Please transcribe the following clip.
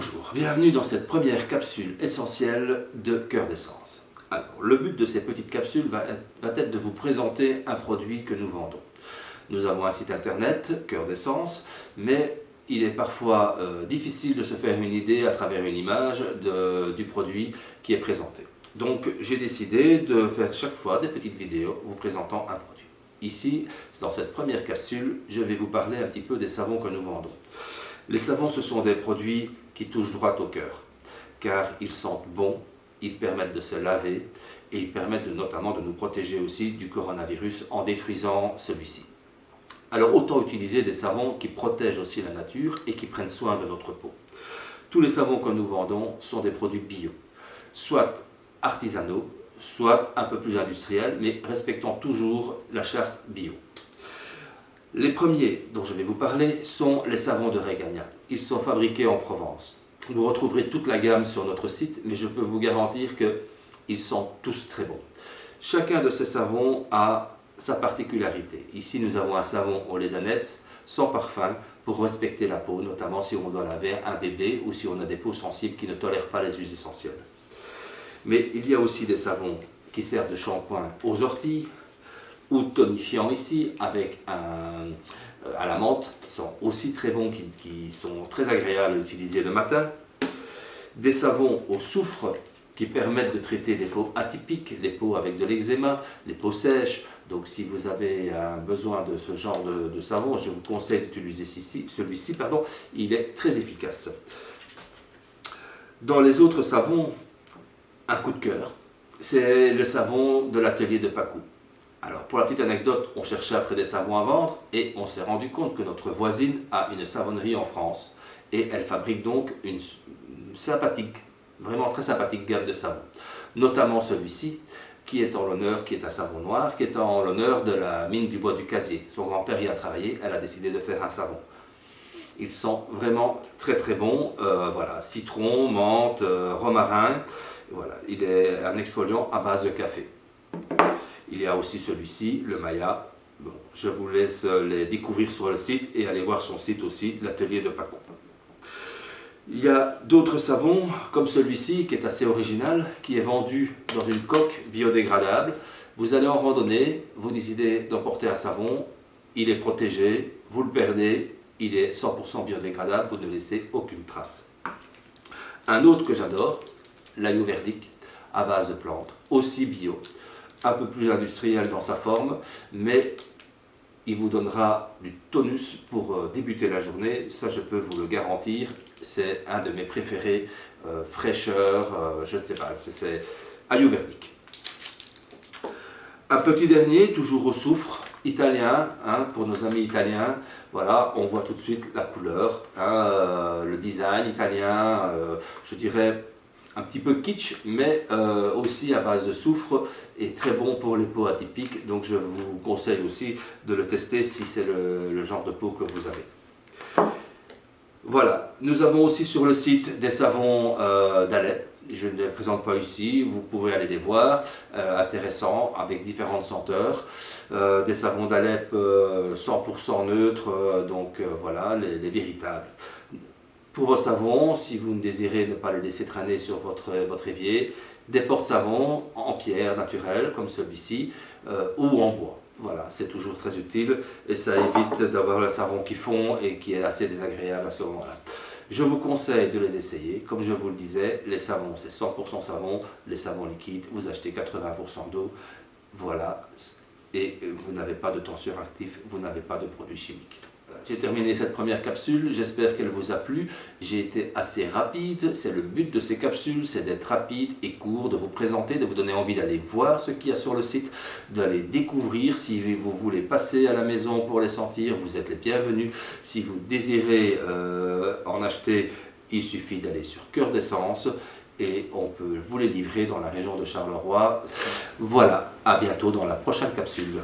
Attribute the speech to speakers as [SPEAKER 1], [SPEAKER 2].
[SPEAKER 1] Bonjour, bienvenue dans cette première capsule essentielle de Cœur d'Essence. Alors, le but de ces petites capsules va être de vous présenter un produit que nous vendons. Nous avons un site internet, Cœur d'Essence, mais il est parfois difficile de se faire une idée à travers une image du produit qui est présenté. Donc j'ai décidé de faire chaque fois des petites vidéos vous présentant un produit. Ici, dans cette première capsule, je vais vous parler un petit peu des savons que nous vendons. Les savons, ce sont des produits qui touchent droit au cœur, car ils sentent bon, ils permettent de se laver et ils permettent notamment de nous protéger aussi du coronavirus en détruisant celui-ci. Alors autant utiliser des savons qui protègent aussi la nature et qui prennent soin de notre peau. Tous les savons que nous vendons sont des produits bio, soit artisanaux, soit un peu plus industriels, mais respectant toujours la charte bio. Les premiers dont je vais vous parler sont les savons de Regagna. Ils sont fabriqués en Provence. Vous retrouverez toute la gamme sur notre site, mais je peux vous garantir qu'ils sont tous très bons. Chacun de ces savons a sa particularité. Ici, nous avons un savon au lait d'ânesse sans parfum pour respecter la peau, notamment si on doit laver un bébé ou si on a des peaux sensibles qui ne tolèrent pas les huiles essentielles. Mais il y a aussi des savons qui servent de shampoing aux orties, ou tonifiants ici, avec à la menthe, qui sont aussi très bons, qui sont très agréables à utiliser le matin. Des savons au soufre qui permettent de traiter les peaux atypiques, les peaux avec de l'eczéma, les peaux sèches. Donc si vous avez un besoin de ce genre de savon, je vous conseille d'utiliser celui-ci, il est très efficace. Dans les autres savons, un coup de cœur, c'est le savon de l'atelier de Pacou. Alors, pour la petite anecdote, on cherchait après des savons à vendre et on s'est rendu compte que notre voisine a une savonnerie en France et elle fabrique donc une sympathique, vraiment très sympathique gamme de savons. Notamment celui-ci qui est en l'honneur, qui est un savon noir, qui est en l'honneur de la mine du bois du Casier. Son grand-père y a travaillé, elle a décidé de faire un savon. Ils sont vraiment très très bons, voilà, citron, menthe, romarin, voilà, il est un exfoliant à base de café. Il y a aussi celui-ci, le Maya. Bon, je vous laisse les découvrir sur le site et aller voir son site aussi, l'atelier de Pacou. Il y a d'autres savons, comme celui-ci, qui est assez original, qui est vendu dans une coque biodégradable. Vous allez en randonnée, vous décidez d'emporter un savon, il est protégé, vous le perdez, il est 100% biodégradable, vous ne laissez aucune trace. Un autre que j'adore, l'ayurvédique, à base de plantes, aussi bio. Un peu plus industriel dans sa forme, mais il vous donnera du tonus pour débuter la journée, ça je peux vous le garantir, c'est un de mes préférés, fraîcheur, je ne sais pas, c'est ayurvédique. Un petit dernier, toujours au soufre, italien, hein, pour nos amis italiens, voilà, on voit tout de suite la couleur, hein, le design italien, je dirais un petit peu kitsch, mais aussi à base de soufre et très bon pour les peaux atypiques. Donc je vous conseille aussi de le tester si c'est le genre de peau que vous avez. Voilà, nous avons aussi sur le site des savons d'Alep. Je ne les présente pas ici, vous pouvez aller les voir, intéressants, avec différentes senteurs. Des savons d'Alep 100% neutres, donc voilà, les véritables. Pour vos savons, si vous ne désirez ne pas les laisser traîner sur votre évier, des porte-savons en pierre naturelle, comme celui-ci, ou en bois. Voilà, c'est toujours très utile et ça évite d'avoir le savon qui fond et qui est assez désagréable à ce moment-là. Je vous conseille de les essayer. Comme je vous le disais, les savons, c'est 100% savon. Les savons liquides, vous achetez 80% d'eau. Voilà, et vous n'avez pas de tension actif, vous n'avez pas de produits chimiques. J'ai terminé cette première capsule, j'espère qu'elle vous a plu. J'ai été assez rapide, c'est le but de ces capsules, c'est d'être rapide et court, de vous présenter, de vous donner envie d'aller voir ce qu'il y a sur le site, d'aller découvrir. Si vous voulez passer à la maison pour les sentir, vous êtes les bienvenus. Si vous désirez en acheter, il suffit d'aller sur Cœur d'Essence et on peut vous les livrer dans la région de Charleroi. Voilà, à bientôt dans la prochaine capsule.